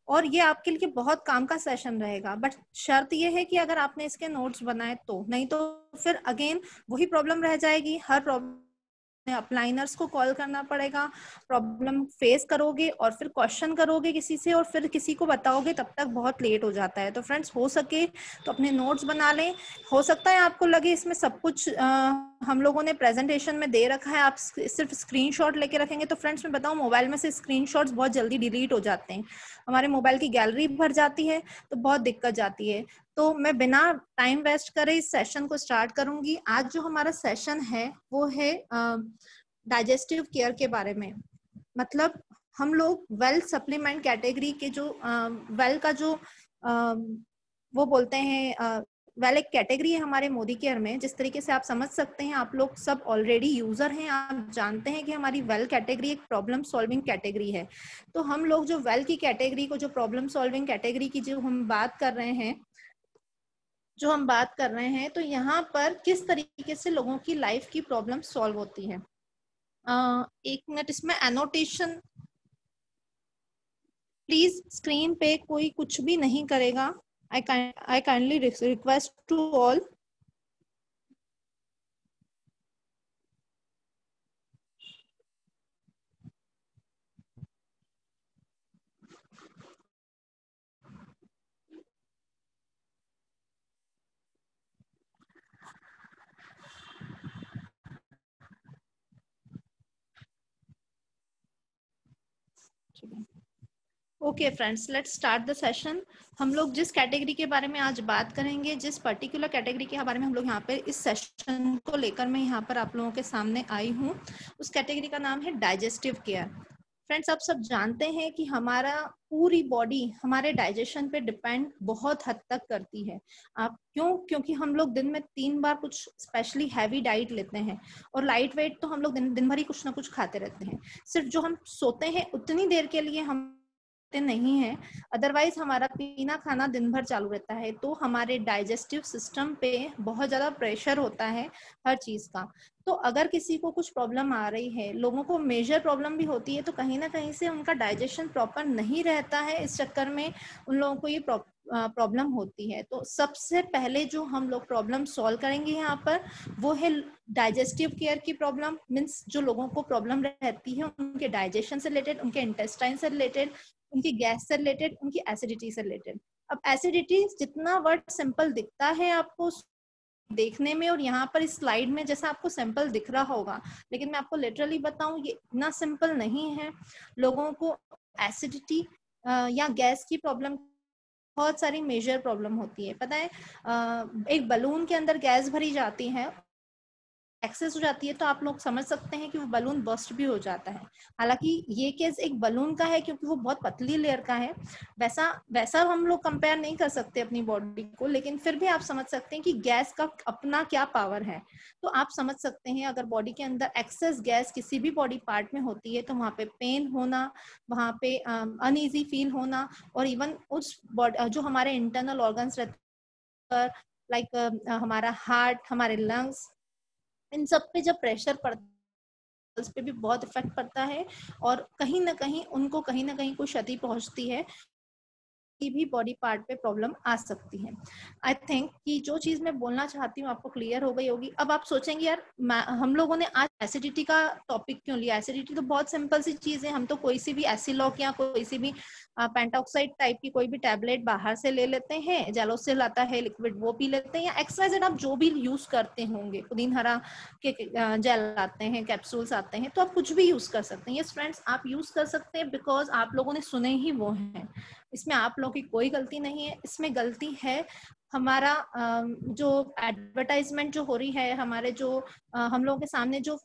और ये आपके लिए बहुत काम का सेशन रहेगा। बट शर्त ये है कि अगर आपने इसके नोट्स बनाए तो, नहीं तो फिर अगेन वही प्रॉब्लम रह जाएगी। हर प्रॉब्लम अपलाइनर्स को कॉल करना पड़ेगा, प्रॉब्लम फेस करोगे और फिर क्वेश्चन करोगे किसी से और फिर किसी को बताओगे, तब तक बहुत लेट हो जाता है। तो फ्रेंड्स हो सके तो अपने नोट्स बना लें। हो सकता है आपको लगे इसमें सब कुछ हम लोगों ने प्रेजेंटेशन में दे रखा है, आप सिर्फ स्क्रीनशॉट लेके रखेंगे। तो फ्रेंड्स मैं बताऊं, मोबाइल में से स्क्रीनशॉट्स बहुत जल्दी डिलीट हो जाते हैं, हमारे मोबाइल की गैलरी भर जाती है, तो बहुत दिक्कत जाती है। तो मैं बिना टाइम वेस्ट करे इस सेशन को स्टार्ट करूंगी। आज जो हमारा सेशन है वो है डाइजेस्टिव केयर के बारे में। मतलब हम लोग वेल सप्लीमेंट कैटेगरी के जो वेल का जो वो बोलते हैं, वेल एक कैटेगरी है हमारे मोदी केयर में। जिस तरीके से आप समझ सकते हैं, आप लोग सब ऑलरेडी यूजर हैं, आप जानते हैं कि हमारी वेल कैटेगरी एक प्रॉब्लम सॉल्विंग कैटेगरी है। तो हम लोग जो वेल की कैटेगरी को, जो प्रॉब्लम सॉल्विंग कैटेगरी की जो हम बात कर रहे हैं, तो यहाँ पर किस तरीके से लोगों की लाइफ की प्रॉब्लम सॉल्व होती है। एक मिनट, इसमें एनोटेशन प्लीज, स्क्रीन पे कोई कुछ भी नहीं करेगा। I kindly request to all. Okay friends, let's start the session. हम लोग जिस कैटेगरी के बारे में आज बात करेंगे, जिस पर्टिकुलर कैटेगरी के बारे में हम लोग यहाँ पे इस सेशन को लेकर मैं यहाँ पर आप लोगों के सामने आई हूँ, उस कैटेगरी का नाम है डाइजेस्टिव केयर। फ्रेंड्स, आप सब जानते हैं कि हमारा पूरी बॉडी हमारे डाइजेशन पे डिपेंड बहुत हद तक करती है। आप क्योंकि हम लोग दिन में 3 बार कुछ स्पेशली हैवी डाइट लेते हैं, और लाइट वेट तो हम लोग दिन भर ही कुछ ना कुछ खाते रहते हैं। सिर्फ जो हम सोते हैं उतनी देर के लिए हम नहीं है, अदरवाइज हमारा पीना खाना दिन भर चालू रहता है। तो हमारे डाइजेस्टिव सिस्टम पे बहुत ज्यादा प्रेशर होता है हर चीज का। तो अगर किसी को कुछ प्रॉब्लम आ रही है, लोगों को मेजर प्रॉब्लम भी होती है, तो कहीं ना कहीं से उनका डाइजेशन प्रॉपर नहीं रहता है, इस चक्कर में उन लोगों को ये प्रॉब्लम होती है। तो सबसे पहले जो हम लोग प्रॉब्लम सॉल्व करेंगे यहाँ पर, वो है डाइजेस्टिव केयर की प्रॉब्लम। मीन्स जो लोगों को प्रॉब्लम रहती है उनके डाइजेशन से रिलेटेड, उनके इंटेस्टाइन से रिलेटेड, उनकी गैस से रिलेटेड, उनकी एसिडिटी से रिलेटेड। अब एसिडिटी जितना वर्ड सिंपल दिखता है आपको देखने में, और यहाँ पर इस स्लाइड में जैसा आपको सिंपल दिख रहा होगा, लेकिन मैं आपको लिटरली बताऊं ये इतना सिंपल नहीं है। लोगों को एसिडिटी या गैस की प्रॉब्लम बहुत सारी मेजर प्रॉब्लम होती है। पता है, एक बलून के अंदर गैस भरी जाती है, एक्सेस हो जाती है, तो आप लोग समझ सकते हैं कि वो बलून बस्ट भी हो जाता है। हालांकि ये केस एक बलून का है क्योंकि वो बहुत पतली लेयर का है, वैसा वैसा हम लोग कंपेयर नहीं कर सकते अपनी बॉडी को, लेकिन फिर भी आप समझ सकते हैं कि गैस का अपना क्या पावर है। तो आप समझ सकते हैं, अगर बॉडी के अंदर एक्सेस गैस किसी भी बॉडी पार्ट में होती है, तो वहाँ पे पेन होना, वहाँ पे अनईजी फील होना, और इवन उस जो हमारे इंटरनल ऑर्गन्स रहते हैं, लाइक हमारा हार्ट, हमारे लंग्स, इन सब पे जब प्रेशर पड़ता है, उस पे भी बहुत इफेक्ट पड़ता है, और कहीं ना कहीं उनको कहीं ना कहीं कोई क्षति पहुंचती है, की भी बॉडी पार्ट पे प्रॉब्लम आ सकती है। आई थिंक कि जो चीज मैं बोलना चाहती हूँ आपको क्लियर हो गई होगी। अब आप सोचेंगे यार हम लोगों ने आज एसिडिटी का टॉपिक क्यों लिया? एसिडिटी तो बहुत सिंपल सी चीज है, हम तो कोई सी भी एसिलॉक या कोई सी भी पेंटॉक्साइड टाइप की कोई भी टैबलेट बाहर से ले लेते हैं, जेलोसिल आता है लिक्विड, वो पी लेते हैं, या एक्सवाइजेड आप जो भी यूज करते होंगे, पुदीन हरा के जेल आते हैं, कैप्सूल्स आते हैं, तो आप कुछ भी यूज कर सकते हैं। यस फ्रेंड्स, आप यूज कर सकते हैं बिकॉज आप लोगों ने सुने ही वो हैं। इसमें आप लोगों की कोई गलती नहीं है, इसमें गलती है हमारा जो एडवर्टाइजमेंट जो हो रही है, हमारे जो हम लोगों के सामने जो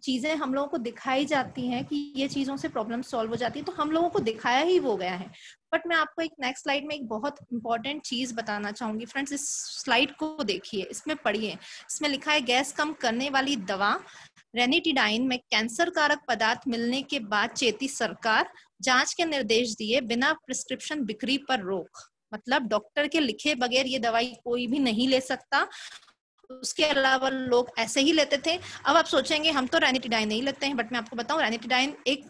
चीजें हम लोगों को दिखाई जाती हैं कि ये चीजों से प्रॉब्लम सॉल्व हो जाती है, तो हम लोगों को दिखाया ही वो गया है। बट मैं आपको एक नेक्स्ट स्लाइड में एक बहुत इंपॉर्टेंट चीज बताना चाहूंगी। फ्रेंड्स, इस स्लाइड को देखिए, इसमें पढ़िए, इसमें लिखा है गैस कम करने वाली दवा रेनिटिडाइन में कैंसर कारक पदार्थ मिलने के बाद चेती सरकार, जांच के निर्देश दिए, बिना प्रिस्क्रिप्शन बिक्री पर रोक। मतलब डॉक्टर के लिखे बगैर ये दवाई कोई भी नहीं ले सकता, उसके अलावा लोग ऐसे ही लेते थे। अब आप सोचेंगे हम तो रेनिटिडाइन नहीं लेते हैं, बट मैं आपको बताऊं, रेनिटिडाइन एक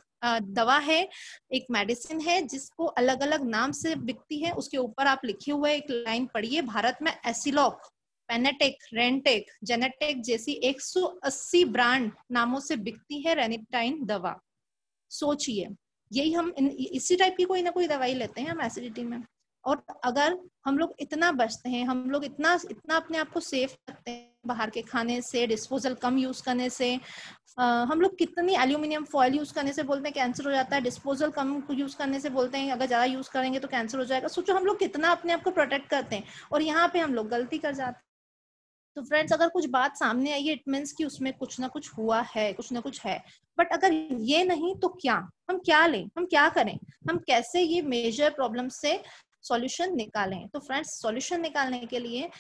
दवा है, एक मेडिसिन है जिसको अलग अलग नाम से बिकती है। उसके ऊपर आप लिखे हुए एक लाइन पढ़िए, भारत में एसिलॉक, पेनेटेक, रेंटेक, जेनेटेक जैसी 180 ब्रांड नामों से बिकती है रेनिटाइन दवा। सोचिए, यही हम इसी टाइप की कोई ना कोई दवाई लेते हैं हम एसिडिटी में। और अगर हम लोग इतना बचते हैं, हम लोग इतना इतना अपने आप को सेफ रखते हैं बाहर के खाने से, डिस्पोजल कम यूज करने से, हम लोग कितनी एल्यूमिनियम फॉइल यूज करने से बोलते हैं कैंसर हो जाता है, डिस्पोजल कम यूज करने से बोलते हैं अगर ज्यादा यूज करेंगे तो कैंसर हो जाएगा। सोचो हम लोग कितना अपने आप को प्रोटेक्ट करते हैं, और यहाँ पे हम लोग गलती कर जाते हैं। तो फ्रेंड्स, अगर कुछ बात सामने आई है, इट मीन्स कि उसमें कुछ ना कुछ हुआ है, कुछ ना कुछ है। बट अगर ये नहीं तो क्या, हम क्या लें, हम क्या करें, हम कैसे ये मेजर प्रॉब्लम से सॉल्यूशन निकालें? तो फ्रेंड्स, सॉल्यूशन निकालने के लिए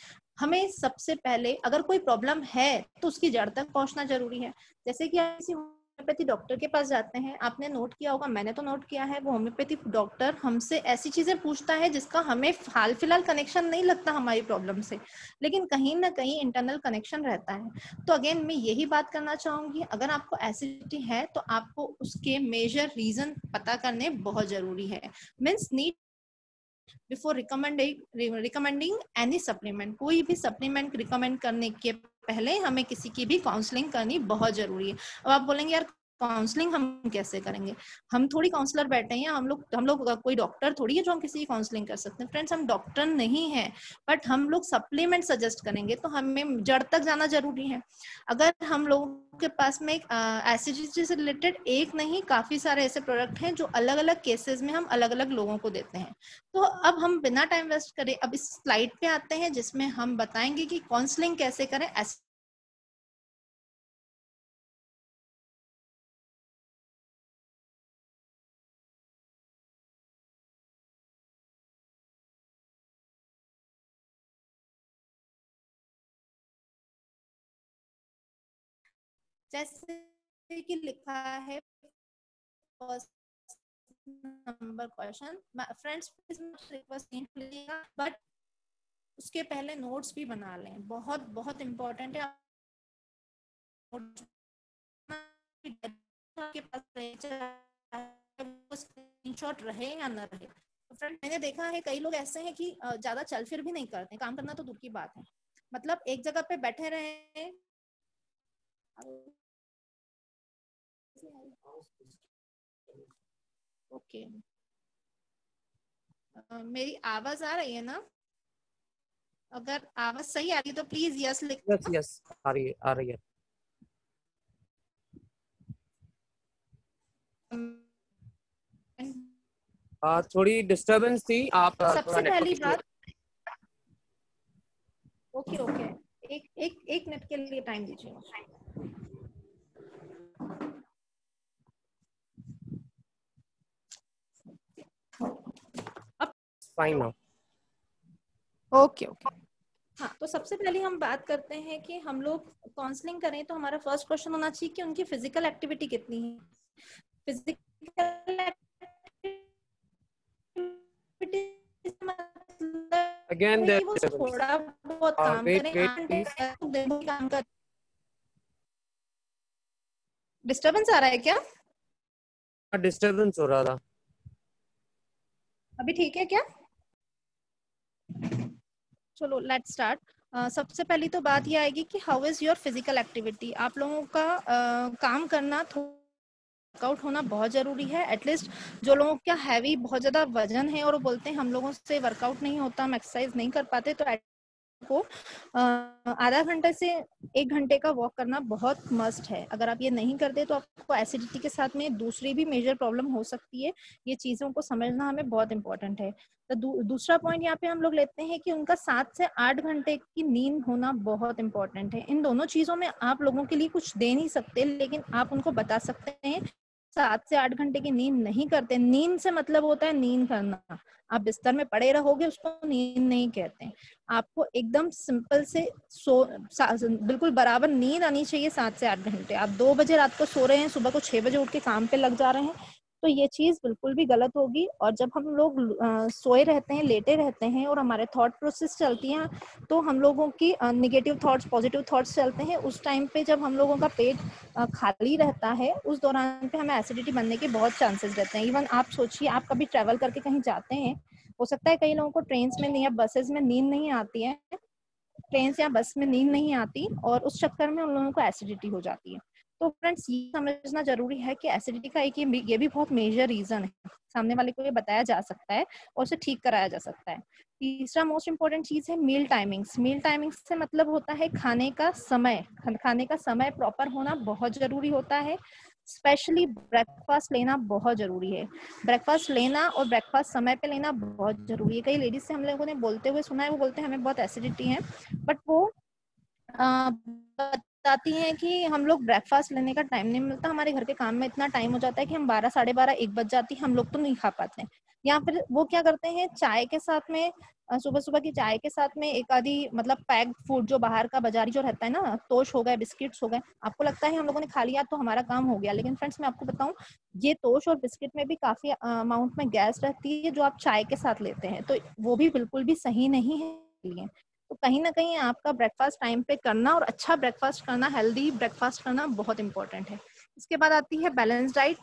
हमें सबसे पहले अगर कोई प्रॉब्लम है तो उसकी जड़ तक पहुंचना जरूरी है। जैसे कि आप किसी होम्योपैथी डॉक्टर के पास जाते हैं, आपने नोट किया होगा, मैंने तो नोट किया है, वो होम्योपैथी डॉक्टर हमसे ऐसी चीजें पूछता है जिसका हमें हाल फिलहाल कनेक्शन नहीं लगता हमारी प्रॉब्लम से, लेकिन कहीं ना कहीं इंटरनल कनेक्शन रहता है। तो अगेन मैं यही बात करना चाहूंगी, अगर आपको एसिडिटी है तो आपको उसके मेजर रीजन पता करने बहुत जरूरी है। Means need before recommending any supplement, कोई भी सप्लीमेंट रिकमेंड करने के पहले हमें किसी की भी काउंसलिंग करनी बहुत जरूरी है। अब आप बोलेंगे यार काउंसलिंग हम कैसे करेंगे, हम थोड़ी काउंसलर बैठे हैं, हम लोग कोई डॉक्टर थोड़ी है जो हम किसी की काउंसलिंग कर सकते हैं। फ्रेंड्स, हम डॉक्टर नहीं है, बट हम लोग सप्लीमेंट सजेस्ट करेंगे तो हमें जड़ तक जाना जरूरी है। अगर हम लोगों के पास में एसिडिटी से रिलेटेड एक नहीं काफी सारे ऐसे प्रोडक्ट हैं जो अलग अलग केसेस में हम अलग अलग लोगों को देते हैं। तो अब हम बिना टाइम वेस्ट करे अब इस स्लाइड पे आते हैं जिसमें हम बताएंगे कि काउंसलिंग कैसे करें। जैसे कि लिखा है first number question, friends please request नहीं कीजिएगा, बट उसके पहले नोट्स भी बना लें, बहुत बहुत इंपॉर्टेंट है। आपके पास स्क्रीनशॉट रहे या न रहे। तो फ्रेंड, मैंने देखा है कई लोग ऐसे हैं कि ज्यादा चल फिर भी नहीं करते, काम करना तो दूर की बात है, मतलब एक जगह पे बैठे रहे। ओके, मेरी आवाज आ रही है ना? अगर आवाज सही आ रही है तो प्लीज यस लिख। यस यस, आ रही है, आ रही है। थोड़ी डिस्टरबेंस थी, आप सबसे पहली बात, ओके ओके, एक मिनट के लिए टाइम दीजिए। Fine now. ओके ओके, हाँ, तो सबसे पहले हम बात करते हैं कि हम लोग काउंसलिंग करें तो हमारा फर्स्ट क्वेश्चन होना चाहिए कि उनकी फिजिकल एक्टिविटी कितनी है। फिजिकल एक्टिविटी अगेन मतलब देयर कि वो डिस्टरबेंस। थोड़ा बहुत काम वेट करें, वेट 8 घंटे प्लीज। दिन भर काम कर। डिस्टरबेंस आ रहा है क्या? डिस्टरबेंस हो रहा था। अभी ठीक है क्या? चलो लेट्स स्टार्ट। सबसे पहली तो बात ये आएगी कि how is your physical activity. आप लोगों का काम करना, वर्कआउट होना बहुत जरूरी है। एटलीस्ट जो लोगों का हैवी बहुत ज्यादा वजन है और वो बोलते हैं हम लोगों से वर्कआउट नहीं होता, हम एक्सरसाइज नहीं कर पाते, तो को आधा घंटे से 1 घंटे का वॉक करना बहुत मस्ट है। अगर आप ये नहीं करते तो आपको एसिडिटी के साथ में दूसरी भी मेजर प्रॉब्लम हो सकती है। ये चीजों को समझना हमें बहुत इंपॉर्टेंट है। तो दूसरा पॉइंट यहाँ पे हम लोग लेते हैं कि उनका 7 से 8 घंटे की नींद होना बहुत इंपॉर्टेंट है। इन दोनों चीजों में आप लोगों के लिए कुछ दे नहीं सकते, लेकिन आप उनको बता सकते हैं 7 से 8 घंटे की नींद नहीं करते। नींद से मतलब होता है नींद करना, आप बिस्तर में पड़े रहोगे उसको नींद नहीं कहते। आपको एकदम सिंपल से बिल्कुल बराबर नींद आनी चाहिए 7 से 8 घंटे। आप 2 बजे रात को सो रहे हैं, सुबह को 6 बजे उठ के काम पे लग जा रहे हैं, तो ये चीज़ बिल्कुल भी गलत होगी। और जब हम लोग सोए रहते हैं, लेटे रहते हैं और हमारे थॉट प्रोसेस चलती हैं, तो हम लोगों की नेगेटिव थॉट्स, पॉजिटिव थॉट्स चलते हैं। उस टाइम पे जब हम लोगों का पेट खाली रहता है, उस दौरान पे हमें एसिडिटी बनने के बहुत चांसेस रहते हैं। इवन आप सोचिए, आप कभी ट्रैवल करके कहीं जाते हैं, हो सकता है कई लोगों को ट्रेन में या बसेस में नींद नहीं आती है, ट्रेन या बस में नींद नहीं आती, और उस चक्कर में उन लोगों को एसिडिटी हो जाती है। तो फ्रेंड्स, ये समझना जरूरी है कि एसिडिटी का एक ये भी बहुत मेजर रीजन है, सामने वाले को ये बताया जा सकता है और उसे ठीक कराया जा सकता है। तीसरा मोस्ट इंपॉर्टेंट चीज है मील टाइमिंग्स। मील टाइमिंग्स से मतलब होता है खाने का समय। खाने का समय प्रॉपर होना बहुत जरूरी होता है। स्पेशली ब्रेकफास्ट लेना बहुत जरूरी है। ब्रेकफास्ट लेना और ब्रेकफास्ट समय पे लेना बहुत जरूरी है। कई लेडीज से हम लोगों ने बोलते हुए सुना है, वो बोलते हैं हमें बहुत एसिडिटी है, बट वो बताती हैं कि हम लोग ब्रेकफास्ट लेने का टाइम नहीं मिलता, हमारे घर के काम में इतना टाइम हो जाता है कि हम 12, साढ़े 12, 1 बज जाती है, हम लोग तो नहीं खा पाते हैं। या फिर वो क्या करते हैं, चाय के साथ में, सुबह सुबह की चाय के साथ में एक आधी मतलब पैक्ड फूड जो बाहर का बाजारी जो रहता है ना, तोश हो गए, बिस्किट्स हो गए, आपको लगता है हम लोगों ने खा लिया तो हमारा काम हो गया। लेकिन फ्रेंड्स, मैं आपको बताऊं, ये तोश और बिस्किट में भी काफी अमाउंट में गैस रहती है जो आप चाय के साथ लेते हैं, तो वो भी बिल्कुल भी सही नहीं है। तो कहीं ना कहीं आपका ब्रेकफास्ट टाइम पे करना और अच्छा ब्रेकफास्ट करना, हेल्दी ब्रेकफास्ट करना बहुत इंपॉर्टेंट है। इसके बाद आती है बैलेंस डाइट।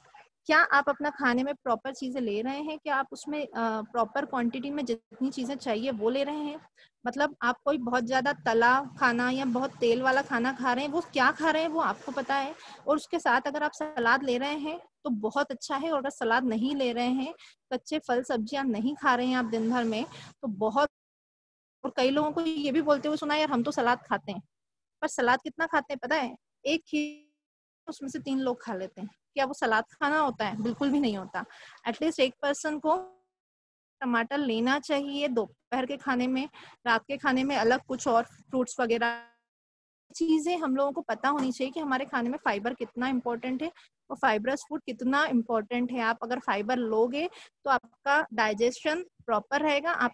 क्या आप अपना खाने में प्रॉपर चीजें ले रहे हैं? क्या आप उसमें प्रॉपर क्वांटिटी में जितनी चीजें चाहिए वो ले रहे हैं? मतलब आप कोई बहुत ज्यादा तला खाना या बहुत तेल वाला खाना खा रहे हैं, वो क्या खा रहे हैं वो आपको पता है। और उसके साथ अगर आप सलाद ले रहे हैं तो बहुत अच्छा है, और अगर सलाद नहीं ले रहे हैं, कच्चे फल सब्जियां नहीं खा रहे हैं आप दिन भर में, तो बहुत। और कई लोगों को ये भी बोलते हुए सुना है, यार हम तो सलाद खाते हैं, पर सलाद कितना खाते हैं पता है? एक खीर, उसमें से 3 लोग खा लेते हैं। क्या वो सलाद खाना होता है? बिल्कुल भी नहीं होता। एटलीस्ट एक पर्सन को टमाटर लेना चाहिए दोपहर के खाने में, रात के खाने में अलग कुछ और फ्रूट्स वगैरह चीजें हम लोगों को पता होनी चाहिए कि हमारे खाने में फाइबर कितना इंपॉर्टेंट है और फाइबरस फूड कितना इंपॉर्टेंट है। आप अगर फाइबर लोगे तो आपका डाइजेशन प्रॉपर रहेगा। आप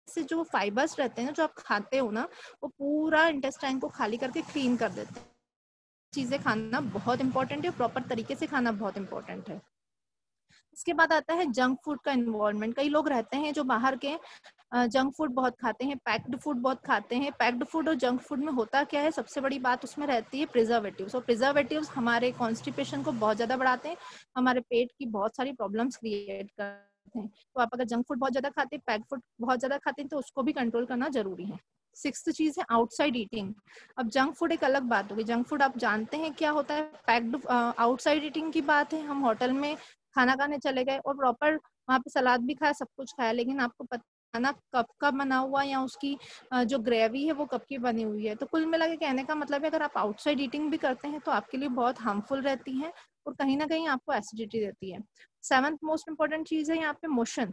से जो फाइबर्स रहते हैं जो आप खाते हो ना, वो पूरा इंटेस्टाइन को खाली करके क्लीन कर देते हैं। चीजें खाना बहुत इंपॉर्टेंट है, प्रॉपर तरीके से खाना बहुत इंपॉर्टेंट है। इसके बाद आता है जंक फूड का इन्वॉल्वमेंट। कई लोग रहते हैं जो बाहर के जंक फूड बहुत खाते हैं, पैक्ड फूड बहुत खाते हैं। पैक्ड फूड और जंक फूड में होता क्या है, सबसे बड़ी बात उसमें रहती है प्रिजर्वेटिव्स। और प्रिजर्वेटिव्स हमारे कॉन्स्टिपेशन को बहुत ज्यादा बढ़ाते हैं, हमारे पेट की बहुत सारी प्रॉब्लम्स क्रिएट करते हैं। तो आप अगर जंक फूड बहुत ज्यादा खाते हैं, पैक्ड फूड बहुत ज्यादा खाते हैं, तो उसको भी कंट्रोल करना जरूरी है। 6th चीज है आउटसाइड ईटिंग। अब जंक फूड एक अलग बात होगी। जंक फूड आप जानते हैं क्या होता है? पैक्ड आउटसाइड ईटिंग की बात है। हम होटल में खाना खाने चले गए और प्रॉपर वहाँ पे सलाद भी खाया, सब कुछ खाया, लेकिन आपको पता खाना कब का बना हुआ या उसकी जो ग्रेवी है वो कब की बनी हुई है। तो कुल मिला के कहने का मतलब है, अगर आप आउटसाइड ईटिंग भी करते हैं तो आपके लिए बहुत हार्मफुल रहती है और कहीं ना कहीं आपको एसिडिटी देती है। 7th मोस्ट इंपॉर्टेंट चीज है यहाँ पे मोशन।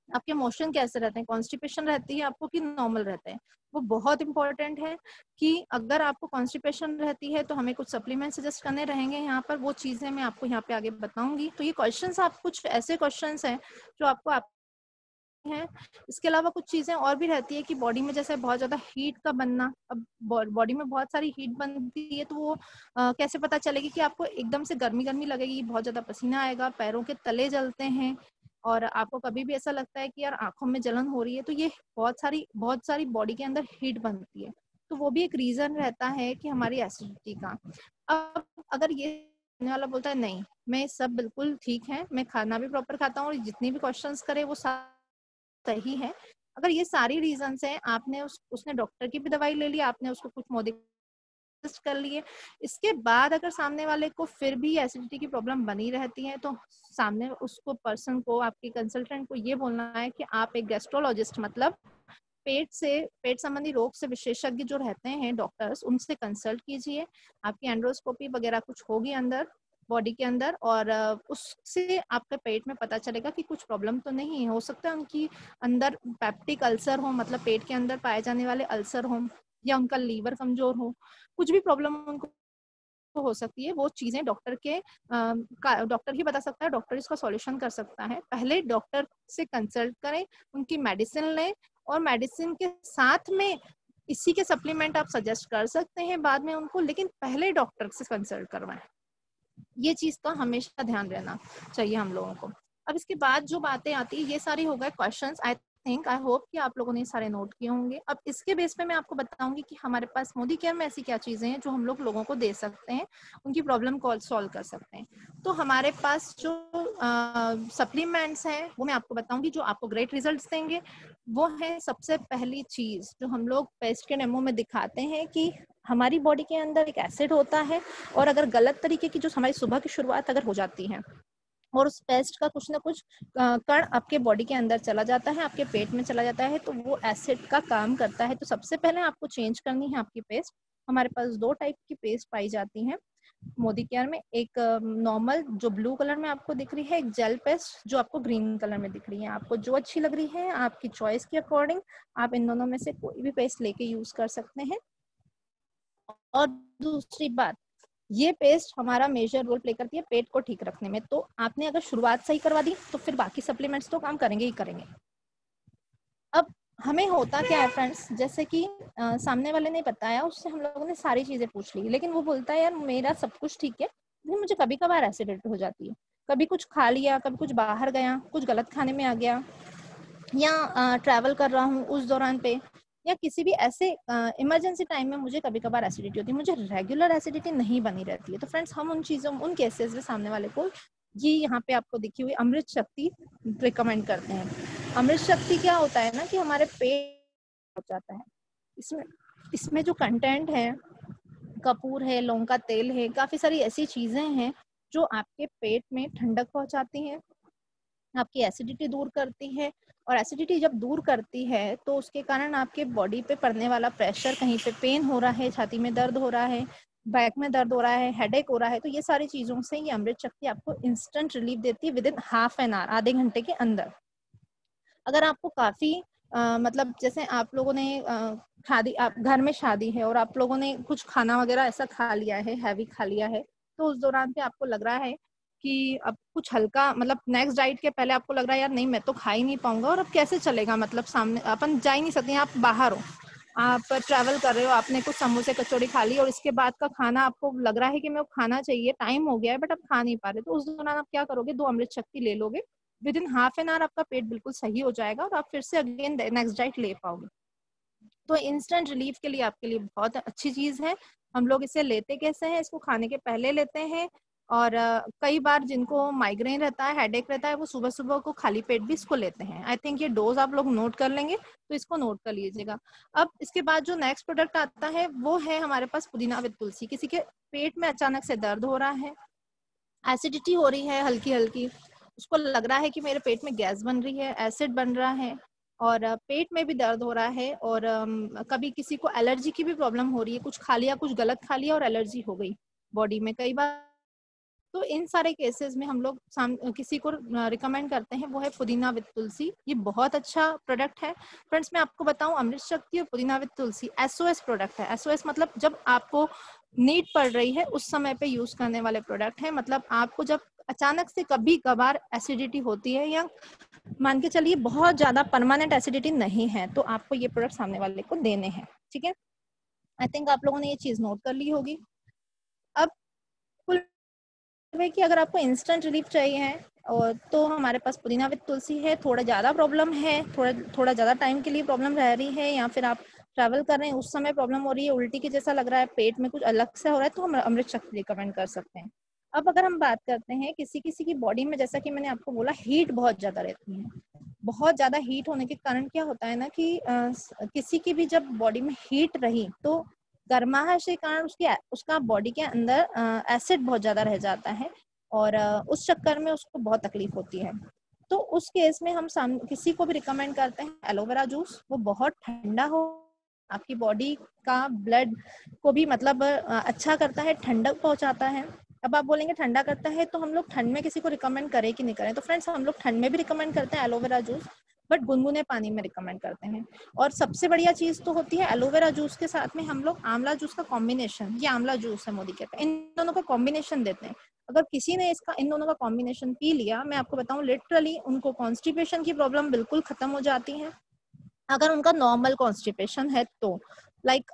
आपके मोशन कैसे रहते हैं? कॉन्स्टिपेशन रहती है आपको कि नॉर्मल रहते हैं? वो बहुत इंपॉर्टेंट है कि अगर आपको कॉन्स्टिपेशन रहती है तो हमें कुछ सप्लीमेंट सजेस्ट करने रहेंगे यहाँ पर, वो चीजें मैं आपको यहाँ पे आगे बताऊंगी। तो ये क्वेश्चंस, आप कुछ ऐसे क्वेश्चंस हैं जो आपको हैं। इसके अलावा कुछ चीजें और भी रहती है कि बॉडी में जैसे बहुत ज्यादा हीट का बनना। अब बॉडी में बहुत सारी हीट बनती है, तो वो कैसे पता चलेगी कि आपको एकदम से गर्मी गर्मी लगेगी, बहुत ज्यादा पसीना आएगा, पैरों के तले जलते हैं, और आपको कभी भी ऐसा लगता है कि यार आंखों में जलन हो रही है, तो ये बहुत सारी बॉडी के अंदर हीट बनती है। तो वो भी एक रीजन रहता है कि हमारी एसिडिटी का। अब अगर ये वाला बोलता है नहीं, मैं सब बिल्कुल ठीक है, मैं खाना भी प्रॉपर खाता हूँ और जितनी भी क्वेश्चंस करे वो सही है, अगर ये सारी रीजंस हैं, आपने उसने डॉक्टर की भी दवाई ले ली, आपने उसको कुछ टेस्ट कर लिए, इसके बाद अगर सामने वाले को फिर भी एसिडिटी की प्रॉब्लम बनी रहती है, तो सामने उसको पर्सन को, आपके कंसल्टेंट को ये बोलना है कि आप एक गैस्ट्रोलॉजिस्ट, मतलब पेट संबंधी रोग से विशेषज्ञ जो रहते हैं डॉक्टर्स, उनसे कंसल्ट कीजिए। आपकी एंड्रोस्कोपी वगैरह कुछ होगी अंदर बॉडी के अंदर, और उससे आपके पेट में पता चलेगा कि कुछ प्रॉब्लम तो नहीं है। हो सकता है उनकी अंदर पेप्टिक अल्सर हो, मतलब पेट के अंदर पाए जाने वाले अल्सर हो, या उनका लीवर कमजोर हो, कुछ भी प्रॉब्लम उनको हो सकती है। वो चीजें डॉक्टर ही बता सकता है, डॉक्टर इसका सॉल्यूशन कर सकता है। पहले डॉक्टर से कंसल्ट करें, उनकी मेडिसिन लें, और मेडिसिन के साथ में इसी के सप्लीमेंट आप सजेस्ट कर सकते हैं बाद में उनको, लेकिन पहले डॉक्टर से कंसल्ट करवाएं। ये चीज का हमेशा ध्यान रहना चाहिए हम लोगों को। अब इसके बाद जो बातें आती है, ये सारी हो गए questions. I think, I hope कि आप लोगों ने सारे नोट किए होंगे। अब इसके बेस पे मैं आपको बताऊंगी कि हमारे पास मोदी केयर में ऐसी क्या चीजें हैं जो हम लोगों को दे सकते हैं, उनकी प्रॉब्लम को सॉल्व कर सकते हैं। तो हमारे पास जो सप्लीमेंट्स हैं वो मैं आपको बताऊंगी जो आपको ग्रेट रिजल्ट्स देंगे। वो है सबसे पहली चीज जो हम लोग पेस्ट के डेमो में दिखाते हैं कि हमारी बॉडी के अंदर एक एसिड होता है, और अगर गलत तरीके की जो हमारी सुबह की शुरुआत अगर हो जाती है और उस पेस्ट का कुछ ना कुछ कण आपके बॉडी के अंदर चला जाता है, आपके पेट में चला जाता है, तो वो एसिड का काम करता है। तो सबसे पहले आपको चेंज करनी है आपकी पेस्ट। हमारे पास 2 टाइप की पेस्ट पाई जाती हैं मोदी केयर में। एक नॉर्मल जो ब्लू कलर में आपको दिख रही है, एक जेल पेस्ट जो आपको ग्रीन कलर में दिख रही है। आपको जो अच्छी लग रही है आपकी चॉइस के अकॉर्डिंग आप इन दोनों में से कोई भी पेस्ट लेके यूज कर सकते हैं। और दूसरी बात, ये पेस्ट हमारा मेजर रोल प्ले करती है पेट को ठीक रखने में। तो आपने अगर शुरुआत सही करवा दी तो फिर बाकी सप्लीमेंट्स तो काम करेंगे ही करेंगे। अब हमें होता क्या है फ्रेंड्स, जैसे कि सामने वाले ने बताया, उससे हम लोगों ने सारी चीजें पूछ ली, लेकिन वो बोलता है यार मेरा सब कुछ ठीक है लेकिन मुझे कभी कभार एसिडिटी हो जाती है। कभी कुछ खा लिया, कभी कुछ बाहर गया, कुछ गलत खाने में आ गया, या ट्रैवल कर रहा हूँ उस दौरान पे, या किसी भी ऐसे इमरजेंसी टाइम में मुझे कभी कभार एसिडिटी होती है, मुझे रेगुलर एसिडिटी नहीं बनी रहती है। तो फ्रेंड्स, हम उन चीजों, उन केसेस में सामने वाले को ये यहाँ पे आपको दिखी हुई अमृत शक्ति रिकमेंड करते हैं। अमृत शक्ति क्या होता है ना कि हमारे पेट हो जाता है। इसमें इसमें जो कंटेंट है, कपूर है, लौंग का तेल है, काफी सारी ऐसी चीजें हैं जो आपके पेट में ठंडक पहुंचाती हैं, आपकी एसिडिटी दूर करती है। और एसिडिटी जब दूर करती है तो उसके कारण आपके बॉडी पे पड़ने वाला प्रेशर, कहीं पे पेन हो रहा है, छाती में दर्द हो रहा है, बैक में दर्द हो रहा है, हेडेक हो रहा है, तो ये सारी चीजों से ये अमृत शक्ति आपको इंस्टेंट रिलीफ देती है with in half an hour, आधे घंटे के अंदर। अगर आपको काफी मतलब जैसे आप लोगों ने शादी, आप घर में शादी है और आप लोगों ने कुछ खाना वगैरह ऐसा खा लिया है, हैवी खा लिया है, तो उस दौरान पे आपको लग रहा है कि अब कुछ हल्का, मतलब नेक्स्ट डाइट के पहले आपको लग रहा है यार नहीं मैं तो खा ही नहीं पाऊंगा, और अब कैसे चलेगा, मतलब सामने अपन जा ही नहीं सकते, आप बाहर हो, आप ट्रैवल कर रहे हो, आपने कुछ समोसे कचौड़ी खा ली और इसके बाद का खाना आपको लग रहा है कि मैं खाना चाहिए, टाइम हो गया है, बट आप खा नहीं पा रहे, तो उस दौरान आप क्या करोगे, 2 अमृत शक्ति ले लोगे, with in half an hour आपका पेट बिल्कुल सही हो जाएगा और आप फिर से अगेन नेक्स्ट डाइट ले पाओगे। तो इंस्टेंट रिलीफ के लिए आपके लिए बहुत अच्छी चीज है। हम लोग इसे लेते कैसे हैं, इसको खाने के पहले लेते हैं, और कई बार जिनको माइग्रेन रहता है, हेडेक रहता है, वो सुबह सुबह को खाली पेट भी इसको लेते हैं। आई थिंक ये डोज आप लोग नोट कर लेंगे, तो इसको नोट कर लीजिएगा। अब इसके बाद जो नेक्स्ट प्रोडक्ट आता है वो है हमारे पास पुदीना विद तुलसी। किसी के पेट में अचानक से दर्द हो रहा है, एसिडिटी हो रही है हल्की हल्की, उसको लग रहा है कि मेरे पेट में गैस बन रही है, एसिड बन रहा है, और पेट में भी दर्द हो रहा है, और कभी किसी को एलर्जी की भी प्रॉब्लम हो रही है, कुछ खा लिया, कुछ गलत खा लिया और एलर्जी हो गई बॉडी में कई बार, तो इन सारे केसेस में हम लोग किसी को रिकमेंड करते हैं वो है पुदीना विद तुलसी। ये बहुत अच्छा प्रोडक्ट है फ्रेंड्स। मैं आपको बताऊं, अमृत शक्ति और पुदीना विद तुलसी एसओएस प्रोडक्ट है। एसओएस मतलब जब आपको नीड पड़ रही है उस समय पे यूज करने वाले प्रोडक्ट है। मतलब आपको जब अचानक से कभी कभार एसिडिटी होती है, या मान के चलिए बहुत ज्यादा परमानेंट एसिडिटी नहीं है, तो आपको ये प्रोडक्ट सामने वाले को देने हैं। ठीक है, आई थिंक आप लोगों ने ये चीज नोट कर ली होगी। अब कुल कि अगर आपको इंस्टेंट रिलीफ चाहिए है और तो हमारे पास पुदीना विद तुलसी है। थोड़ा ज़्यादा प्रॉब्लम है, थोड़ा ज़्यादा टाइम के लिए प्रॉब्लम रह रही है, या फिर आप ट्रैवल कर रहे हैं उस समय प्रॉब्लम हो रही है, उल्टी की जैसा लग रहा है, पेट में कुछ अलग से हो रहा है, तो हम अमृत शक्ति रिकमेंड कर सकते हैं। अब अगर हम बात करते हैं किसी किसी की बॉडी में, जैसा कि मैंने आपको बोला, हीट बहुत ज़्यादा रहती है। बहुत ज़्यादा हीट होने के कारण क्या होता है ना कि किसी की भी जब बॉडी में हीट रही तो गर्माहट के कारण उसका बॉडी के अंदर एसिड बहुत ज़्यादा रह जाता है, और उस चक्कर में उसको बहुत तकलीफ होती है। तो उस केस में हम किसी को भी रिकमेंड करते हैं एलोवेरा जूस। वो बहुत ठंडा हो, आपकी बॉडी का ब्लड को भी मतलब अच्छा करता है, ठंडक पहुंचाता है। अब आप बोलेंगे ठंडा करता है तो हम लोग ठंड में किसी को रिकमेंड करें कि नहीं करें, तो फ्रेंड्स हम लोग ठंड में भी रिकमेंड करते हैं एलोवेरा जूस, बट गुनगुने पानी में रिकमेंड करते हैं। और सबसे बढ़िया चीज तो होती है एलोवेरा जूस के साथ में हम लोग आंवला जूस का कॉम्बिनेशन, ये आंवला जूस है मोदी के, इन दोनों का कॉम्बिनेशन देते हैं। अगर किसी ने इन दोनों का कॉम्बिनेशन पी लिया, मैं आपको बताऊं लिटरली उनको कॉन्स्टिपेशन की प्रॉब्लम बिल्कुल खत्म हो जाती है। अगर उनका नॉर्मल कॉन्स्टिपेशन है तो लाइक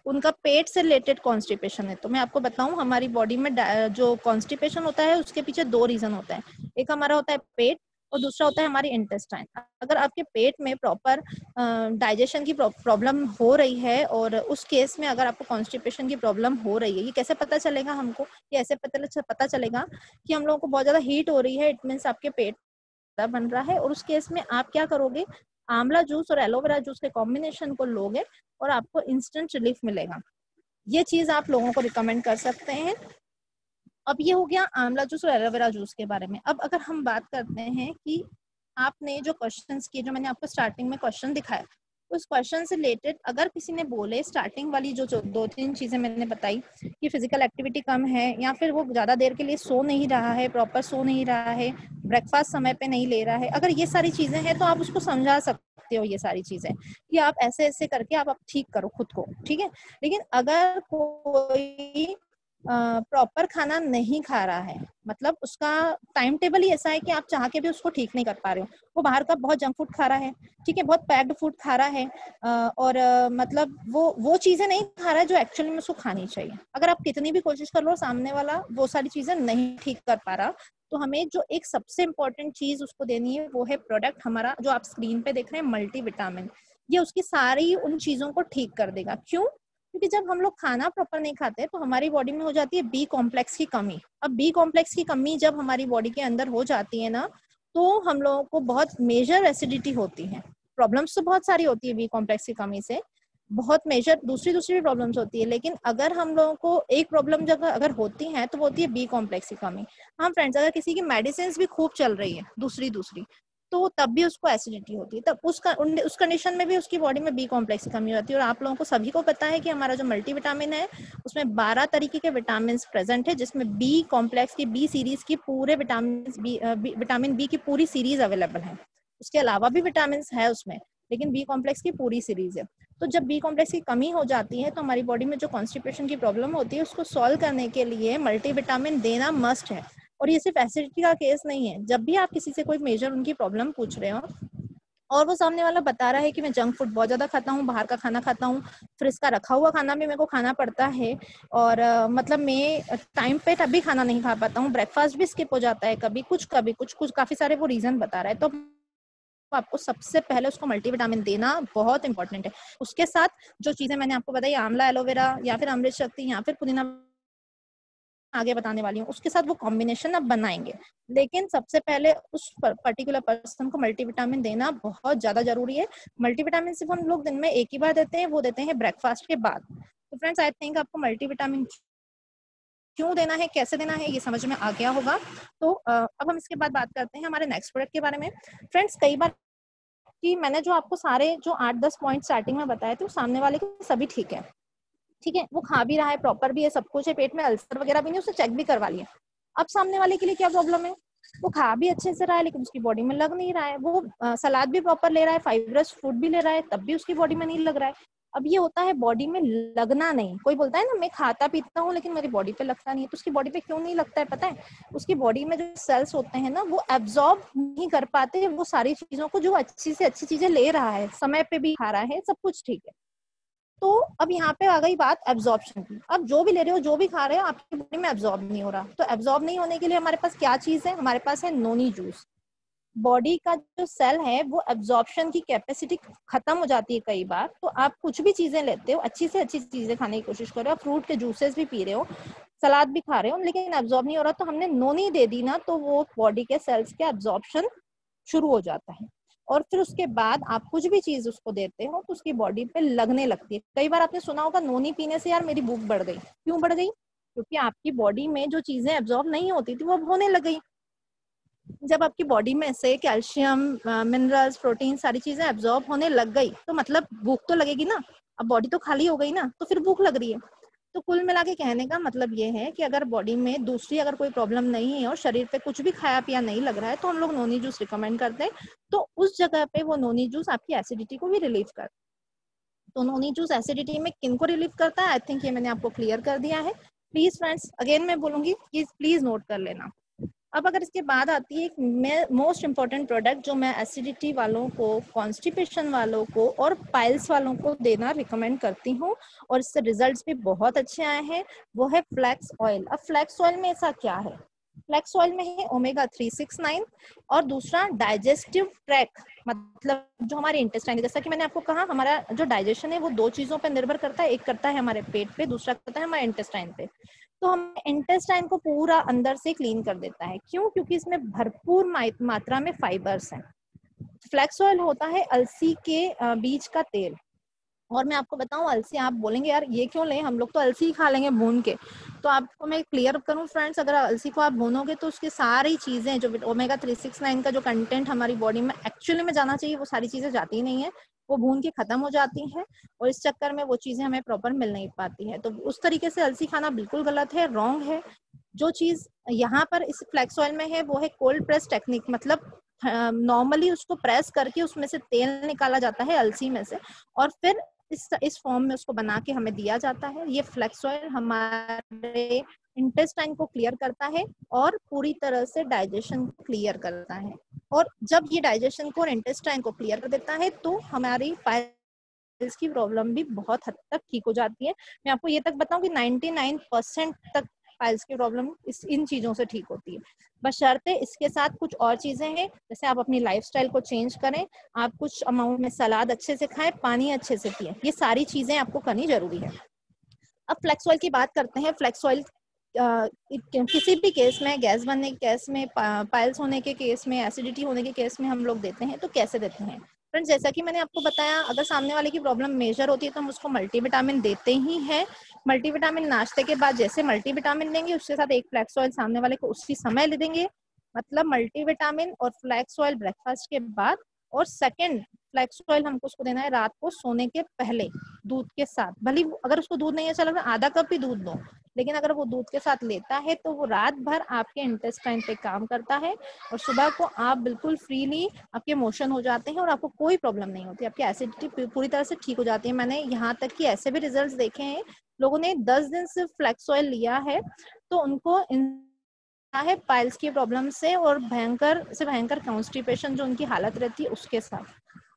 उनका पेट से रिलेटेड कॉन्स्टिपेशन है, तो मैं आपको बताऊं हमारी बॉडी में जो कॉन्स्टिपेशन होता है उसके पीछे 2 रीजन होता है, एक हमारा होता है पेट और दूसरा होता है हमारी इंटेस्टाइन। अगर आपके पेट में प्रॉपर डाइजेशन की प्रॉब्लम हो रही है और उस केस में अगर आपको कॉन्स्टिपेशन की प्रॉब्लम हो रही है, ये कैसे पता चलेगा हमको? ये ऐसे पता चलेगा कि हम लोगों को बहुत ज्यादा हीट हो रही है, इट मीन्स आपके पेट बन रहा है, और उस केस में आप क्या करोगे, आंवला जूस और एलोवेरा जूस के कॉम्बिनेशन को लोगे और आपको इंस्टेंट रिलीफ मिलेगा। ये चीज आप लोगों को रिकमेंड कर सकते हैं। अब ये हो गया आंवला जूस और एलोवेरा जूस के बारे में। अब अगर हम बात करते हैं कि आपने जो क्वेश्चंस किए, जो मैंने आपको स्टार्टिंग में क्वेश्चन दिखाया, उस क्वेश्चन से रिलेटेड अगर किसी ने बोले स्टार्टिंग वाली जो 2-3 चीजें मैंने बताई कि फिजिकल एक्टिविटी कम है या फिर वो ज्यादा देर के लिए सो नहीं रहा है, प्रॉपर सो नहीं रहा है, ब्रेकफास्ट समय पे नहीं ले रहा है, अगर ये सारी चीजें हैं तो आप उसको समझा सकते हो ये सारी चीजें कि आप ऐसे ऐसे करके आप ठीक करो खुद को, ठीक है। लेकिन अगर कोई प्रॉपर खाना नहीं खा रहा है, मतलब उसका टाइम टेबल ही ऐसा है कि आप चाह के भी उसको ठीक नहीं कर पा रहे हो, वो बाहर का बहुत जंक फूड खा रहा है, ठीक है, बहुत पैक्ड फूड खा रहा है, और मतलब वो चीजें नहीं खा रहा है जो एक्चुअली में उसको खानी चाहिए। अगर आप कितनी भी कोशिश कर लो, सामने वाला वो सारी चीजें नहीं ठीक कर पा रहा, तो हमें जो एक सबसे इम्पोर्टेंट चीज उसको देनी है वो है प्रोडक्ट हमारा जो आप स्क्रीन पे देख रहे हैं, मल्टीविटामिन। ये उसकी सारी उन चीजों को ठीक कर देगा। क्यों? क्योंकि जब हम लोग खाना प्रॉपर नहीं खाते तो हमारी बॉडी में हो जाती है बी कॉम्प्लेक्स की कमी। अब बी कॉम्प्लेक्स की कमी जब हमारी बॉडी के अंदर हो जाती है ना, तो हम लोगों को बहुत मेजर एसिडिटी होती है। प्रॉब्लम्स तो बहुत सारी होती है बी कॉम्प्लेक्स की कमी से, बहुत मेजर दूसरी भी प्रॉब्लम्स होती है, लेकिन अगर हम लोगों को एक प्रॉब्लम जब अगर होती है तो होती है बी कॉम्प्लेक्स की कमी। हाँ फ्रेंड्स, अगर किसी की मेडिसिन भी खूब चल रही है दूसरी तो तब भी उसको एसिडिटी होती है, तब उस कंडीशन में भी उसकी बॉडी में बी कॉम्प्लेक्स की कमी होती है। और आप लोगों को सभी को पता है कि हमारा जो मल्टीविटामिन है उसमें 12 तरीके के विटामिन प्रेजेंट है, जिसमें बी कॉम्प्लेक्स की बी सीरीज की पूरे विटामिन बी की पूरी सीरीज अवेलेबल है। उसके अलावा भी विटामिन है उसमें, लेकिन बी कॉम्प्लेक्स की पूरी सीरीज है। तो जब बी कॉम्प्लेक्स की कमी हो जाती है तो हमारी बॉडी में जो कॉन्स्टिपेशन की प्रॉब्लम होती है उसको सॉल्व करने के लिए मल्टीविटामिन देना मस्ट है। और ये सिर्फ एसिडिटी का केस नहीं है, जब भी आप किसी से कोई मेजर उनकी प्रॉब्लम पूछ रहे हो और वो सामने वाला बता रहा है कि मैं जंक फूड बहुत ज्यादा खाता हूँ, बाहर का खाना खाता हूँ, फिर इसका रखा हुआ खाना भी मेरे को खाना पड़ता है, और मतलब मैं टाइम पे तभी खाना नहीं खा पाता हूँ, ब्रेकफास्ट भी स्किप हो जाता है, कभी कुछ काफी सारे वो रीजन बता रहा है, तो आपको सबसे पहले उसको मल्टीविटामिन देना बहुत इंपॉर्टेंट है। उसके साथ जो चीजें मैंने आपको बताई, आंवला एलोवेरा या फिर अमृत शक्ति या फिर पुदीना आगे बताने वाली हूँ, उसके साथ वो कॉम्बिनेशन अब बनाएंगे। लेकिन सबसे पहले उस पर्टिकुलर पर्सन को मल्टीविटामिन देना बहुत ज्यादा जरूरी है। मल्टीविटामिन सिर्फ हम लोग दिन में एक ही बार देते हैं, वो देते हैं ब्रेकफास्ट के बाद। तो फ्रेंड्स, आई थिंक आपको मल्टीविटामिन क्यों देना है, कैसे देना है, ये समझ में आ गया होगा। तो अब हम इसके बाद बात करते हैं हमारे नेक्स्ट प्रोडक्ट के बारे में। फ्रेंड्स, कई बार कि मैंने जो आपको सारे जो 8-10 पॉइंट स्टार्टिंग में बताए थे, सामने वाले के सभी ठीक है, ठीक है, वो खा भी रहा है, प्रॉपर भी है, सब कुछ है, पेट में अल्सर वगैरह भी नहीं, उसने चेक भी करवा लिया। अब सामने वाले के लिए क्या प्रॉब्लम है, वो खा भी अच्छे से रहा है लेकिन उसकी बॉडी में लग नहीं रहा है, वो सलाद भी प्रॉपर ले रहा है, फाइबरस फूड भी ले रहा है, तब भी उसकी बॉडी में नहीं लग रहा है। अब ये होता है बॉडी में लगना नहीं। कोई बोलता है ना मैं खाता पीता हूँ लेकिन मेरी बॉडी पे लगता नहीं है, तो उसकी बॉडी पे क्यों नहीं लगता है पता है? उसकी बॉडी में जो सेल्स होते हैं ना, वो एब्जॉर्ब नहीं कर पाते वो सारी चीजों को, जो अच्छी से अच्छी चीजें ले रहा है, समय पे भी खा रहा है, सब कुछ ठीक है। तो अब यहाँ पे आ गई बात एब्जॉर्प्शन की। अब जो भी ले रहे हो, जो भी खा रहे हो, आपकी बॉडी में एब्जॉर्ब नहीं हो रहा। तो एब्जॉर्ब नहीं होने के लिए हमारे पास क्या चीज है? हमारे पास है नोनी जूस। बॉडी का जो सेल है वो एब्जॉर्प्शन की कैपेसिटी खत्म हो जाती है कई बार, तो आप कुछ भी चीजें लेते हो, अच्छी से अच्छी चीजें खाने की कोशिश कर रहे हो, फ्रूट के जूसेस भी पी रहे हो, सलाद भी खा रहे हो, लेकिन एब्जॉर्ब नहीं हो रहा, तो हमने नोनी दे दी ना, तो वो बॉडी के सेल्स के एब्जॉर्प्शन शुरू हो जाता है। और फिर उसके बाद आप कुछ भी चीज उसको देते हो तो उसकी बॉडी पे लगने लगती है। कई बार आपने सुना होगा नोनी पीने से यार मेरी भूख बढ़ गई। क्यों बढ़ गई? क्योंकि आपकी बॉडी में जो चीजें एब्जॉर्ब नहीं होती थी वो अब होने लग गई। जब आपकी बॉडी में से कैल्शियम, मिनरल्स, प्रोटीन, सारी चीजें एब्जॉर्ब होने लग गई तो मतलब भूख तो लगेगी ना। अब बॉडी तो खाली हो गई ना, तो फिर भूख लग रही है। तो कुल मिला के कहने का मतलब ये है कि अगर बॉडी में दूसरी अगर कोई प्रॉब्लम नहीं है और शरीर पे कुछ भी खाया पिया नहीं लग रहा है, तो हम लोग नोनी जूस रिकमेंड करते हैं। तो उस जगह पे वो नोनी जूस आपकी एसिडिटी को भी रिलीव करता है। तो नोनी जूस एसिडिटी में किन को रिलीव करता है, आई थिंक ये मैंने आपको क्लियर कर दिया है। प्लीज फ्रेंड्स, अगेन मैं बोलूंगी कि प्लीज नोट कर लेना। अब अगर इसके बाद आती है एक मोस्ट इम्पॉर्टेंट प्रोडक्ट जो मैं एसिडिटी वालों को, कॉन्स्टिपेशन वालों को और पाइल्स वालों को देना रिकमेंड करती हूँ और इससे रिजल्ट्स भी बहुत अच्छे आए हैं, वो है फ्लैक्स ऑयल। अब फ्लैक्स ऑयल में ऐसा क्या है? फ्लैक्स ऑयल में है ओमेगा 369 और दूसरा डाइजेस्टिव ट्रैक, मतलब जो हमारे इंटेस्टाइन है, जैसा कि मैंने आपको कहा हमारा जो डाइजेशन है वो दो चीजों पर निर्भर करता है, एक करता है हमारे पेट पे, दूसरा करता है हमारे इंटेस्टाइन पे। तो हम इंटेस्टाइन को पूरा अंदर से क्लीन कर देता है। क्यों? क्योंकि इसमें भरपूर मात्रा में फाइबर्स हैं। फ्लैक्स ऑयल होता है अलसी के बीज का तेल। और मैं आपको बताऊं, अलसी आप बोलेंगे यार ये क्यों लें, हम लोग तो अलसी ही खा लेंगे भून के। तो आपको मैं क्लियर करूं फ्रेंड्स, अगर अलसी को आप भूनोगे तो उसकी सारी चीजें जो ओमेगा 369 का जो कंटेंट हमारी बॉडी में एक्चुअली में जाना चाहिए वो सारी चीजें जाती ही नहीं है, वो भून के खत्म हो जाती हैं और इस चक्कर में वो चीजें हमें प्रॉपर मिल नहीं पाती है। तो उस तरीके से अलसी खाना बिल्कुल गलत है, रॉन्ग है। जो चीज यहाँ पर इस फ्लैक्स ऑयल में है वो है कोल्ड प्रेस टेक्निक, मतलब नॉर्मली उसको प्रेस करके उसमें से तेल निकाला जाता है अलसी में से और फिर इस फॉर्म में उसको बना के हमें दिया जाता है। ये फ्लैक्स ऑयल हमारे इंटेस्टाइन को क्लियर करता है और पूरी तरह से डाइजेशन को क्लियर करता है। और जब ये डाइजेशन को और इंटेस्टाइन को क्लियर कर देता है तो हमारी पाइल्स की प्रॉब्लम भी बहुत हद तक ठीक हो जाती है। मैं आपको ये तक बताऊं कि 99% तक पाइल्स की प्रॉब्लम इन चीजों से ठीक होती है। बशर्ते इसके साथ कुछ और चीजें हैं, जैसे आप अपनी लाइफस्टाइल को चेंज करें, आप कुछ अमाउंट में सलाद अच्छे से खाएं, पानी अच्छे से पिएं, ये सारी चीजें आपको करनी जरूरी है। अब फ्लैक्स ऑयल की बात करते हैं। फ्लैक्स ऑयल किसी भी केस में, गैस बनने के केस में, पाइल्स होने के केस में, एसिडिटी होने के केस में हम लोग देते हैं। तो कैसे देते हैं फ्रेंड्स? जैसा कि मैंने आपको बताया, अगर सामने वाले की प्रॉब्लम मेजर होती है तो हम उसको मल्टीविटामिन देते ही हैं। मल्टीविटामिन नाश्ते के बाद जैसे मल्टीविटामिन देंगे उसके साथ एक फ्लैक्स ऑयल सामने वाले को उसी समय ले देंगे, मतलब मल्टीविटामिन और फ्लैक्स ऑयल ब्रेकफास्ट के बाद। और सेकंड फ्लैक्स ऑयल हमको उसको देना है रात को सोने के पहले दूध के साथ। भले अगर उसको दूध नहीं अच्छा लग रहा आधा कप ही दूध दो, लेकिन अगर वो दूध के साथ लेता है तो वो रात भर आपके इंटेस्टाइन पे काम करता है और सुबह को आप बिल्कुल फ्रीली, आपके मोशन हो जाते हैं और आपको कोई प्रॉब्लम नहीं होती, आपकी एसिडिटी पूरी तरह से ठीक हो जाती है। मैंने यहाँ तक कि ऐसे भी रिजल्ट्स देखे हैं, लोगों ने 10 दिन सिर्फ फ्लैक्स ऑयल लिया है तो उनको है पाइल्स की प्रॉब्लम से और भयंकर कॉन्स्टिपेशन जो उनकी हालत रहती है उसके साथ,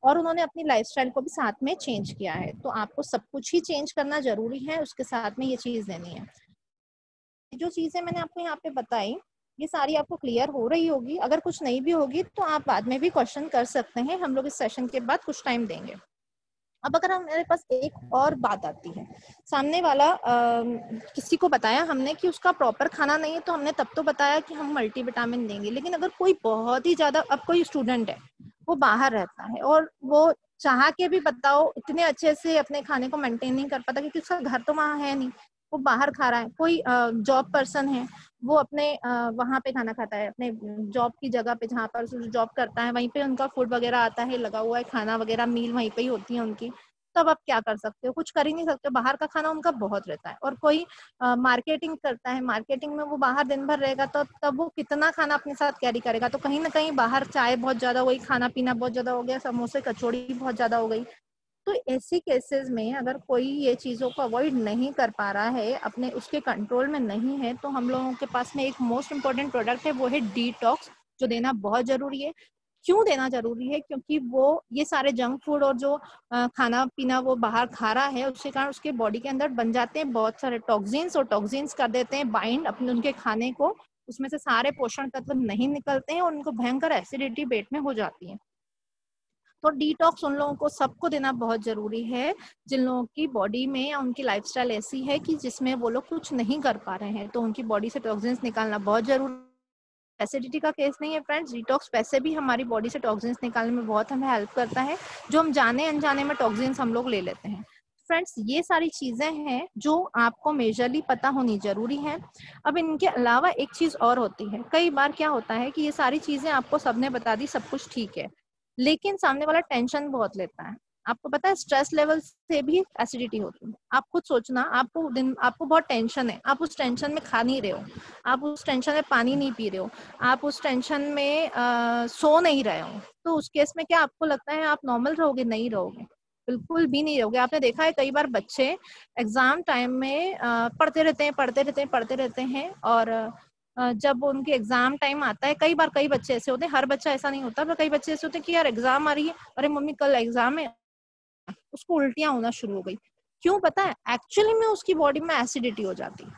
और उन्होंने अपनी लाइफस्टाइल को भी साथ में चेंज किया है। तो आपको सब कुछ ही चेंज करना जरूरी है, उसके साथ में ये चीज देनी है। जो चीजें मैंने आपको यहाँ पे बताई ये सारी आपको क्लियर हो रही होगी। अगर कुछ नहीं भी होगी तो आप बाद में भी क्वेश्चन कर सकते हैं, हम लोग इस सेशन के बाद कुछ टाइम देंगे। अब अगर हमारे पास एक और बात आती है, सामने वाला किसी को बताया हमने कि उसका प्रॉपर खाना नहीं है तो हमने तब तो बताया कि हम मल्टीविटामिन देंगे, लेकिन अगर कोई बहुत ही ज्यादा, अब कोई स्टूडेंट है वो बाहर रहता है और वो चाह के भी बताओ इतने अच्छे से अपने खाने को मेंटेन नहीं कर पाता क्योंकि उसका घर तो वहाँ है नहीं, वो बाहर खा रहा है। कोई जॉब पर्सन है वो अपने वहां पे खाना खाता है, अपने जॉब की जगह पे जहाँ पर जॉब करता है वहीं पे उनका फूड वगैरह आता है, लगा हुआ है खाना वगैरह, मील वहीं पे ही होती है उनकी। तब आप क्या कर सकते हो? कुछ कर ही नहीं सकते, बाहर का खाना उनका बहुत रहता है। और कोई मार्केटिंग करता है, मार्केटिंग में वो बाहर दिन भर रहेगा तो तब वो कितना खाना अपने साथ कैरी करेगा? तो कहीं ना कहीं बाहर चाय बहुत ज्यादा हो गई, खाना पीना बहुत ज्यादा हो गया, समोसे कचौड़ी बहुत ज्यादा हो गई। तो ऐसी केसेस में अगर कोई ये चीजों को अवॉइड नहीं कर पा रहा है, अपने उसके कंट्रोल में नहीं है, तो हम लोगों के पास में एक मोस्ट इम्पोर्टेंट प्रोडक्ट है, वो है डिटॉक्स, जो देना बहुत जरूरी है। क्यों देना जरूरी है? क्योंकि वो ये सारे जंक फूड और जो खाना पीना वो बाहर खा रहा है उसके कारण उसके बॉडी के अंदर बन जाते हैं बहुत सारे टॉक्सिन्स, और टॉक्सिन्स कर देते हैं बाइंड अपने उनके खाने को, उसमें से सारे पोषण तत्व नहीं निकलते हैं और उनको भयंकर एसिडिटी पेट में हो जाती है। तो डिटॉक्स उन लोगों को सबको देना बहुत जरूरी है जिन लोगों की बॉडी में या उनकी लाइफस्टाइल ऐसी है कि जिसमें वो लोग कुछ नहीं कर पा रहे हैं, तो उनकी बॉडी से टॉक्सिन्स निकालना बहुत जरूरी। एसिडिटी का केस नहीं है फ्रेंड्स, डिटॉक्स वैसे भी हमारी बॉडी से टॉक्सिन्स निकालने में बहुत हमें हेल्प करता है, जो हम जाने अनजाने में टॉक्सिन्स हम लोग ले लेते हैं। फ्रेंड्स ये सारी चीजें हैं जो आपको मेजरली पता होनी जरूरी है। अब इनके अलावा एक चीज और होती है, कई बार क्या होता है कि ये सारी चीजें आपको सबने बता दी, सब कुछ ठीक है, लेकिन सामने वाला टेंशन बहुत लेता है। आपको पता है स्ट्रेस लेवल से भी एसिडिटी होती है। आप खुद सोचना, आपको बहुत टेंशन है, आप उस टेंशन में खा नहीं रहे हो, आप उस टेंशन में पानी नहीं पी रहे हो, आप उस टेंशन में सो नहीं रहे हो, तो उस केस में क्या आपको लगता है आप नॉर्मल रहोगे? नहीं रहोगे, बिल्कुल भी नहीं रहोगे। आपने देखा है कई बार बच्चे एग्जाम टाइम में पढ़ते रहते हैं और जब उनके एग्जाम टाइम आता है, कई बार कई बच्चे ऐसे होते हैं, हर बच्चा ऐसा नहीं होता, पर कई बच्चे ऐसे होते हैं कि यार एग्जाम आ रही है, अरे मम्मी कल एग्जाम है, उसको उल्टियां होना शुरू हो गई। क्यों पता है? एक्चुअली में उसकी बॉडी में एसिडिटी हो जाती है।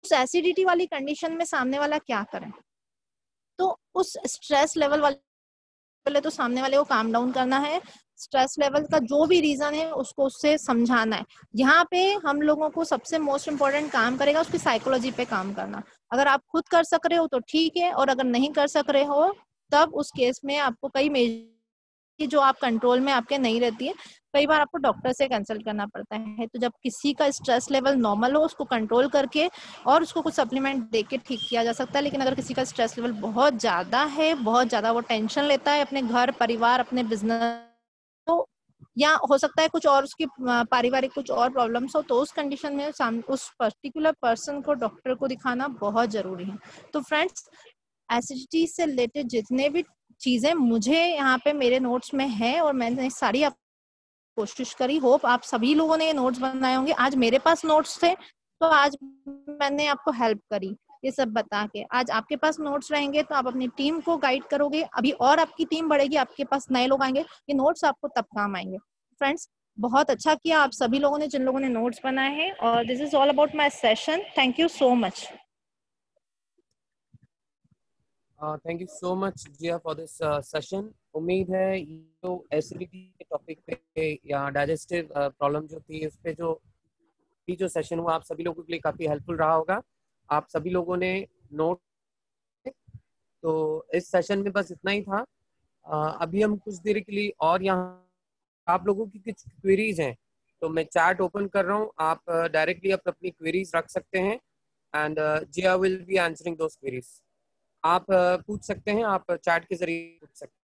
उस एसिडिटी वाली कंडीशन में सामने वाला क्या करे? तो उस स्ट्रेस लेवल वाले, पहले तो सामने वाले को काम डाउन करना है, स्ट्रेस लेवल का जो भी रीजन है उसको उससे समझाना है। यहाँ पे हम लोगों को सबसे मोस्ट इम्पोर्टेंट काम करेगा उसकी साइकोलॉजी पे काम करना। अगर आप खुद कर सक रहे हो तो ठीक है, और अगर नहीं कर सक रहे हो तब उस केस में आपको कई मेजर जो आप कंट्रोल में आपके नहीं रहती है, कई बार आपको डॉक्टर से कंसल्ट करना पड़ता है। तो जब किसी का स्ट्रेस लेवल नॉर्मल हो, उसको कंट्रोल करके और उसको कुछ सप्लीमेंट दे के ठीक किया जा सकता है। लेकिन अगर किसी का स्ट्रेस लेवल बहुत ज्यादा है, बहुत ज्यादा वो टेंशन लेता है अपने घर परिवार अपने बिजनेस, तो या हो सकता है कुछ और उसकी पारिवारिक कुछ और प्रॉब्लम्स हो, तो उस कंडीशन में उस पर्टिकुलर पर्सन को डॉक्टर को दिखाना बहुत जरूरी है। तो फ्रेंड्स, एसिडिटी से रिलेटेड जितने भी चीजें मुझे यहाँ पे मेरे नोट्स में है और मैंने सारी आप कोशिश करी, होप आप सभी लोगों ने ये नोट्स बनाए होंगे। आज मेरे पास नोट्स थे तो आज मैंने आपको हेल्प करी ये सब बता के। आज आपके पास नोट्स रहेंगे तो आप अपनी टीम को गाइड करोगे, अभी और आपकी टीम बढ़ेगी, आपके पास नए लोग आएंगे, ये नोट्स आपको तब काम आएंगे। फ्रेंड्स, बहुत अच्छा किया आप सभी लोगों ने जिन लोगों ने नोट्स बनाए हैं, और this is all about my session. Thank you so much. Thank you so much Jiya for this session. उम्मीद है ये जो एसिडिटी के टॉपिक पे या डाइजेस्टिव प्रॉब्लम जो थी उस पे जो सेशन हुआ आप सभी लोगों के लिए काफ़ी हेल्पफुल रहा होगा। आप सभी लोगों ने नोट, तो इस सेशन में बस इतना ही था। अभी हम कुछ देर के लिए और यहाँ आप लोगों की कुछ क्वेरीज हैं तो मैं चैट ओपन कर रहा हूँ, आप डायरेक्टली अपनी क्वेरीज रख सकते हैं and Jiya will be answering those queries. आप पूछ सकते हैं, आप चैट के जरिए पूछ सकते हैं।